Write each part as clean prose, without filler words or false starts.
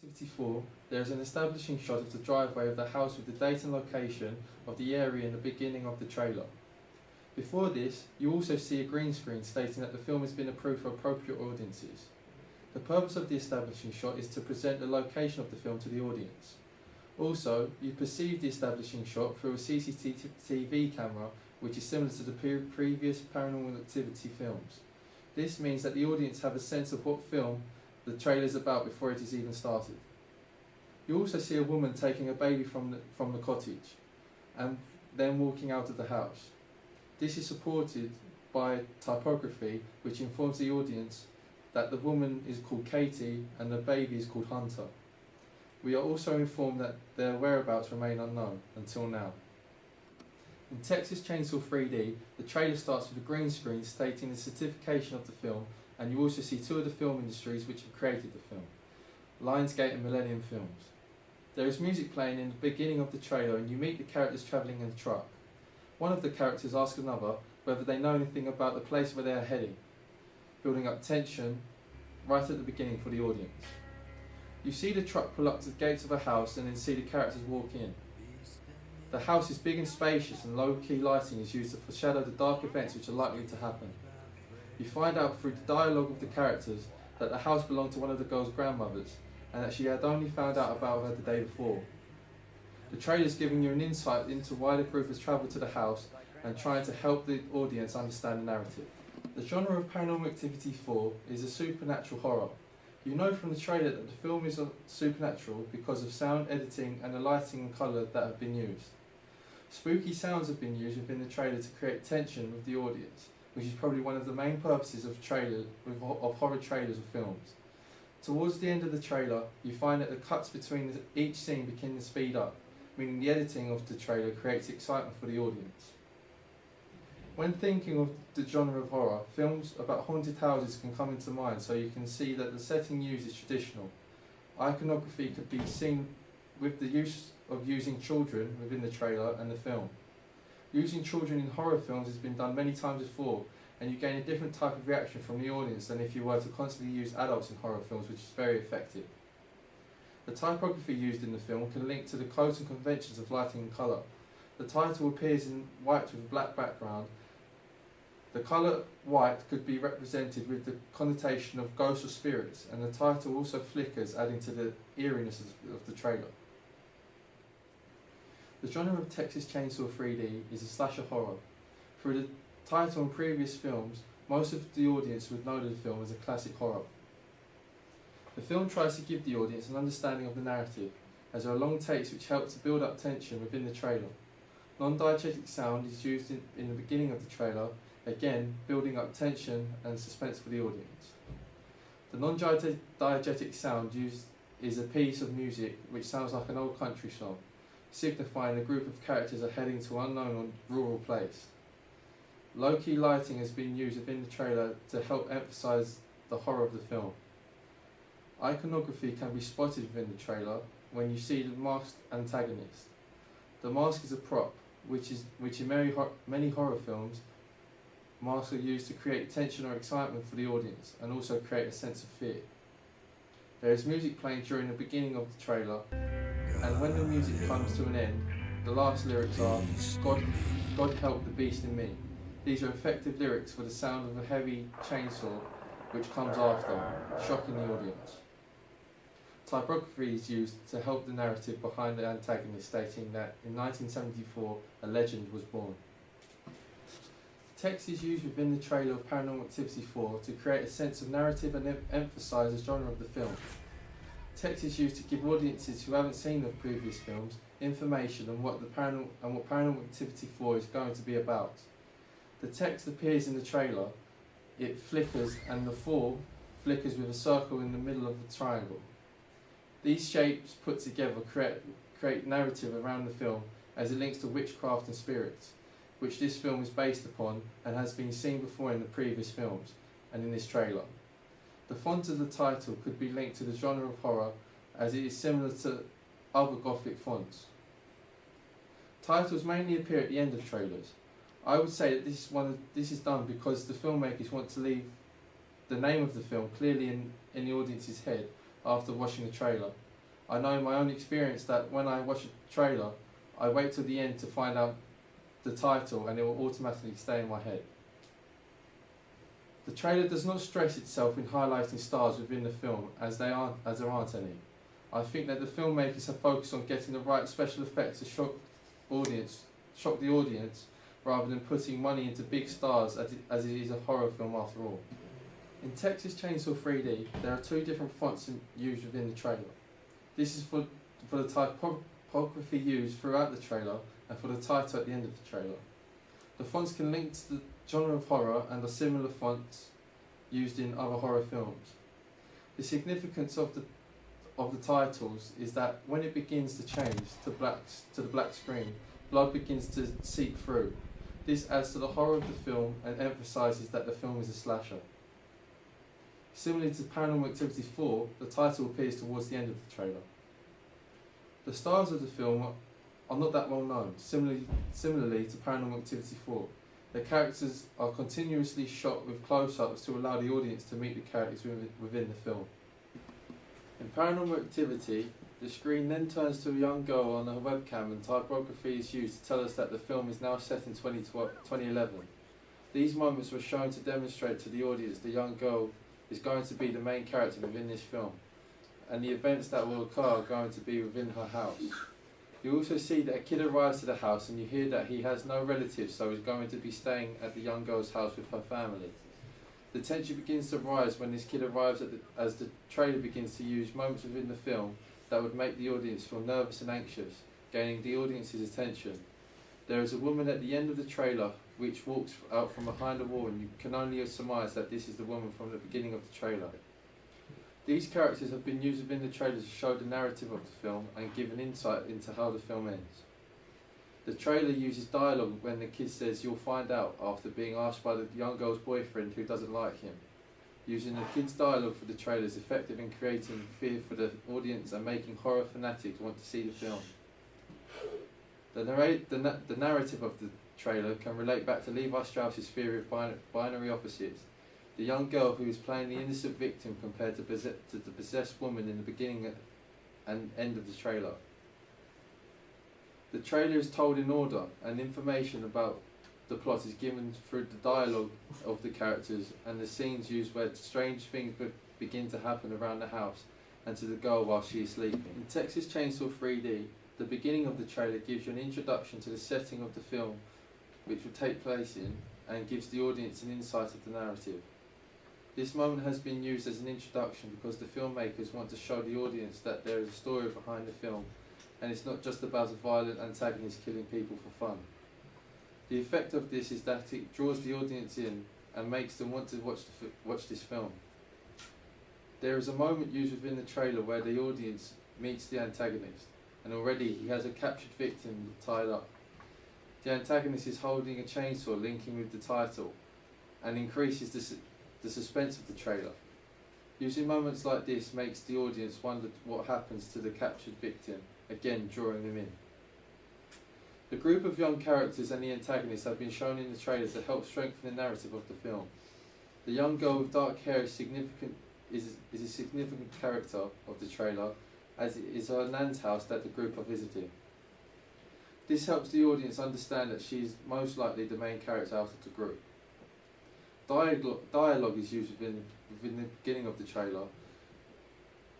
Activity 4, there is an establishing shot of the driveway of the house with the date and location of the area in the beginning of the trailer. Before this, you also see a green screen stating that the film has been approved for appropriate audiences. The purpose of the establishing shot is to present the location of the film to the audience. Also, you perceive the establishing shot through a CCTV camera, which is similar to the previous Paranormal Activity films. This means that the audience have a sense of what film the trailer is about before it is even started. You also see a woman taking a baby from the cottage and then walking out of the house. This is supported by typography, which informs the audience that the woman is called Katie and the baby is called Hunter. We are also informed that their whereabouts remain unknown until now. In Texas Chainsaw 3D, the trailer starts with a green screen stating the certification of the film, and you also see two of the film industries which have created the film, Lionsgate and Millennium Films. There is music playing in the beginning of the trailer and you meet the characters travelling in a truck. One of the characters asks another whether they know anything about the place where they are heading, building up tension right at the beginning for the audience. You see the truck pull up to the gates of a house and then see the characters walk in. The house is big and spacious and low-key lighting is used to foreshadow the dark events which are likely to happen. You find out through the dialogue of the characters that the house belonged to one of the girl's grandmothers and that she had only found out about her the day before. The trailer is giving you an insight into why the group has travelled to the house and trying to help the audience understand the narrative. The genre of Paranormal Activity 4 is a supernatural horror. You know from the trailer that the film is supernatural because of sound editing and the lighting and colour that have been used. Spooky sounds have been used within the trailer to create tension with the audience, which is probably one of the main purposes of horror trailers or films. Towards the end of the trailer, you find that the cuts between each scene begin to speed up, meaning the editing of the trailer creates excitement for the audience. When thinking of the genre of horror, films about haunted houses can come into mind, so you can see that the setting used is traditional. Iconography could be seen with the use of using children within the trailer and the film. Using children in horror films has been done many times before, and you gain a different type of reaction from the audience than if you were to constantly use adults in horror films, which is very effective. The typography used in the film can link to the codes and conventions of lighting and colour. The title appears in white with a black background. The colour white could be represented with the connotation of ghosts or spirits, and the title also flickers, adding to the eeriness of the trailer. The genre of Texas Chainsaw 3D is a slasher horror. Through the title and previous films, most of the audience would know the film as a classic horror. The film tries to give the audience an understanding of the narrative, as there are long takes which help to build up tension within the trailer. Non-diegetic sound is used in the beginning of the trailer, again building up tension and suspense for the audience. The non-diegetic sound used is a piece of music which sounds like an old country song, signifying a group of characters are heading to an unknown or rural place. Low-key lighting has been used within the trailer to help emphasise the horror of the film. Iconography can be spotted within the trailer when you see the masked antagonist. The mask is a prop, which in many horror films, masks are used to create tension or excitement for the audience and also create a sense of fear. There is music playing during the beginning of the trailer, and when the music comes to an end, the last lyrics are, God help the beast in me. These are effective lyrics for the sound of a heavy chainsaw which comes after, shocking the audience. Typography is used to help the narrative behind the antagonist, stating that in 1974 a legend was born. Text is used within the trailer of Paranormal Activity 4 to create a sense of narrative and emphasise the genre of the film. Text is used to give audiences who haven't seen the previous films information on what Paranormal Activity 4 is going to be about. The text appears in the trailer, it flickers, and the 4 flickers with a circle in the middle of the triangle. These shapes put together create narrative around the film as it links to witchcraft and spirits, which this film is based upon and has been seen before in the previous films and in this trailer. The font of the title could be linked to the genre of horror, as it is similar to other Gothic fonts. Titles mainly appear at the end of trailers. I would say that this is done because the filmmakers want to leave the name of the film clearly in the audience's head after watching the trailer, I know in my own experience that when I watch a trailer, I wait till the end to find out the title and it will automatically stay in my head. The trailer does not stress itself in highlighting stars within the film as there aren't any. I think that the filmmakers have focused on getting the right special effects to shock the audience rather than putting money into big stars as it is a horror film after all. In Texas Chainsaw 3D, there are two different fonts used within the trailer. This is for the typography used throughout the trailer and for the title at the end of the trailer. The fonts can link to the genre of horror and are similar fonts used in other horror films. The significance of the titles is that when it begins to change to the black screen, blood begins to seep through. This adds to the horror of the film and emphasises that the film is a slasher. Similarly to Paranormal Activity 4, the title appears towards the end of the trailer. The stars of the film are not that well known, similarly to Paranormal Activity 4. The characters are continuously shot with close-ups to allow the audience to meet the characters within the film. In Paranormal Activity, the screen then turns to a young girl on her webcam and typography is used to tell us that the film is now set in 2011. These moments were shown to demonstrate to the audience the young girl is going to be the main character within this film, and the events that will occur are going to be within her house. You also see that a kid arrives to the house and you hear that he has no relatives, so he's going to be staying at the young girl's house with her family. The tension begins to rise when this kid arrives as the trailer begins to use moments within the film that would make the audience feel nervous and anxious, gaining the audience's attention. There is a woman at the end of the trailer which walks out from behind a wall, and you can only surmise that this is the woman from the beginning of the trailer. These characters have been used within the trailer to show the narrative of the film and give an insight into how the film ends. The trailer uses dialogue when the kid says "you'll find out" after being asked by the young girl's boyfriend who doesn't like him. Using the kid's dialogue for the trailer is effective in creating fear for the audience and making horror fanatics want to see the film. The narrative of the trailer can relate back to Levi Strauss's theory of binary opposites. The young girl who is playing the innocent victim compared to the possessed woman in the beginning and end of the trailer. The trailer is told in order, and information about the plot is given through the dialogue of the characters and the scenes used where strange things begin to happen around the house and to the girl while she is sleeping. In Texas Chainsaw 3D, the beginning of the trailer gives you an introduction to the setting of the film which will take place in and gives the audience an insight of the narrative. This moment has been used as an introduction because the filmmakers want to show the audience that there is a story behind the film and it's not just about a violent antagonist killing people for fun. The effect of this is that it draws the audience in and makes them want to watch this film. There is a moment used within the trailer where the audience meets the antagonist, and already he has a captured victim tied up. The antagonist is holding a chainsaw linking with the title and increases the suspense of the trailer. Using moments like this makes the audience wonder what happens to the captured victim, again drawing them in. The group of young characters and the antagonist have been shown in the trailer to help strengthen the narrative of the film. The young girl with dark hair is a significant character of the trailer, as it is her nan's house that the group are visiting. This helps the audience understand that she is most likely the main character out of the group. Dialogue is used within the beginning of the trailer,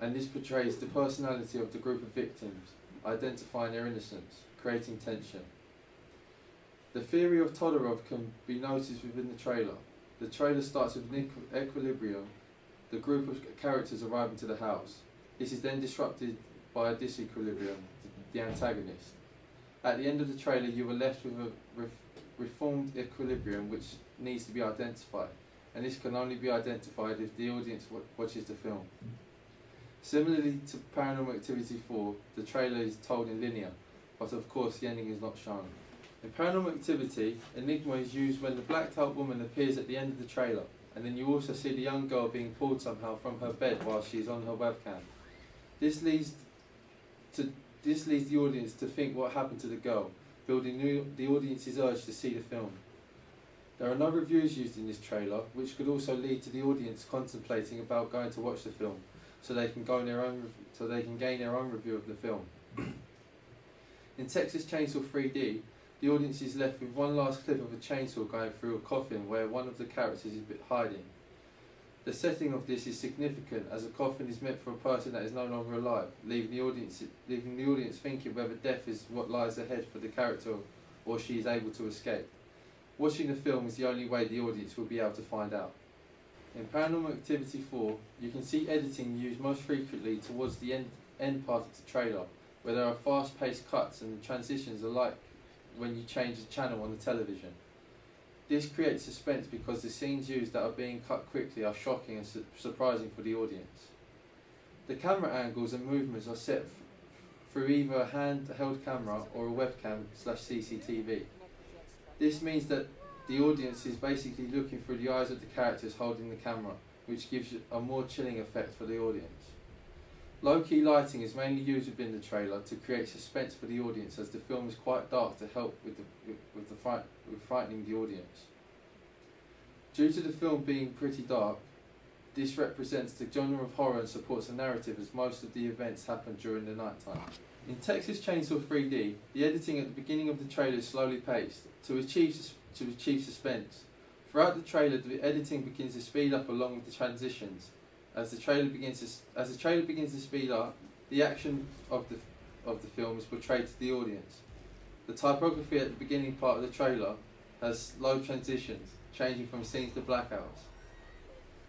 and this portrays the personality of the group of victims, identifying their innocence, creating tension. The theory of Todorov can be noticed within the trailer. The trailer starts with an equilibrium, the group of characters arriving to the house. This is then disrupted by a disequilibrium, the antagonist. At the end of the trailer you are left with a reformed equilibrium which needs to be identified, and this can only be identified if the audience watches the film. Similarly to Paranormal Activity 4, the trailer is told in linear, but of course the ending is not shown. In Paranormal Activity, Enigma is used when the blacked out woman appears at the end of the trailer, and then you also see the young girl being pulled somehow from her bed while she is on her webcam. This leads the audience to think what happened to the girl, building the audience's urge to see the film. There are no reviews used in this trailer, which could also lead to the audience contemplating about going to watch the film, so they can gain their own review of the film. In Texas Chainsaw 3D, the audience is left with one last clip of a chainsaw going through a coffin where one of the characters is hiding. The setting of this is significant as a coffin is meant for a person that is no longer alive, leaving the audience thinking whether death is what lies ahead for the character or she is able to escape. Watching the film is the only way the audience will be able to find out. In Paranormal Activity 4, you can see editing used most frequently towards the end part of the trailer, where there are fast-paced cuts and the transitions are like when you change the channel on the television. This creates suspense because the scenes used that are being cut quickly are shocking and surprising for the audience. The camera angles and movements are set through either a handheld camera or a webcam/CCTV. This means that the audience is basically looking through the eyes of the characters holding the camera, which gives a more chilling effect for the audience. Low-key lighting is mainly used within the trailer to create suspense for the audience, as the film is quite dark to help with frightening the audience. Due to the film being pretty dark, this represents the genre of horror and supports the narrative, as most of the events happen during the night time. In Texas Chainsaw 3D, the editing at the beginning of the trailer is slowly paced to achieve suspense. Throughout the trailer, the editing begins to speed up along with the transitions. As the trailer begins to speed up, the action of the film is portrayed to the audience. The typography at the beginning part of the trailer has slow transitions, changing from scenes to blackouts.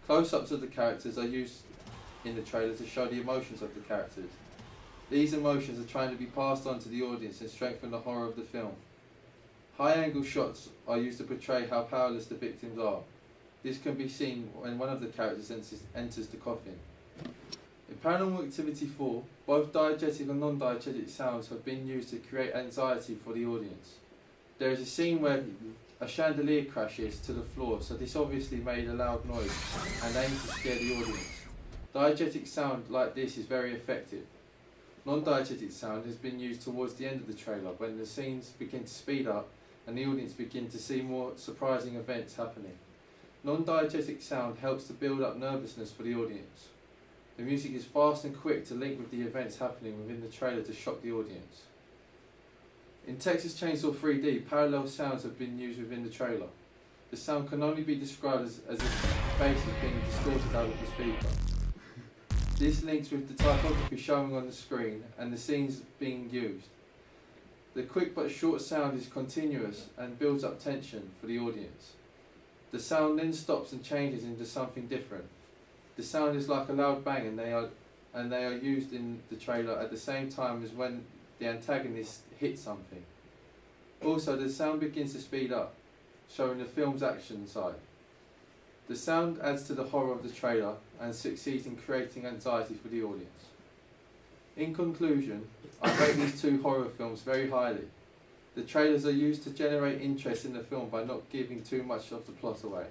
Close-ups of the characters are used in the trailer to show the emotions of the characters. These emotions are trying to be passed on to the audience and strengthen the horror of the film. High-angle shots are used to portray how powerless the victims are. This can be seen when one of the characters enters the coffin. In Paranormal Activity 4, both diegetic and non-diegetic sounds have been used to create anxiety for the audience. There is a scene where a chandelier crashes to the floor, so this obviously made a loud noise and aimed to scare the audience. Diegetic sound like this is very effective. Non-diegetic sound has been used towards the end of the trailer when the scenes begin to speed up and the audience begin to see more surprising events happening. Non-diegetic sound helps to build up nervousness for the audience. The music is fast and quick to link with the events happening within the trailer to shock the audience. In Texas Chainsaw 3D, parallel sounds have been used within the trailer. The sound can only be described as if the bass is being distorted out of the speaker. This links with the typography showing on the screen and the scenes being used. The quick but short sound is continuous and builds up tension for the audience. The sound then stops and changes into something different. The sound is like a loud bang, and they are used in the trailer at the same time as when the antagonist hits something. Also, the sound begins to speed up, showing the film's action side. The sound adds to the horror of the trailer and succeeds in creating anxiety for the audience. In conclusion, I rate these two horror films very highly. The trailers are used to generate interest in the film by not giving too much of the plot away.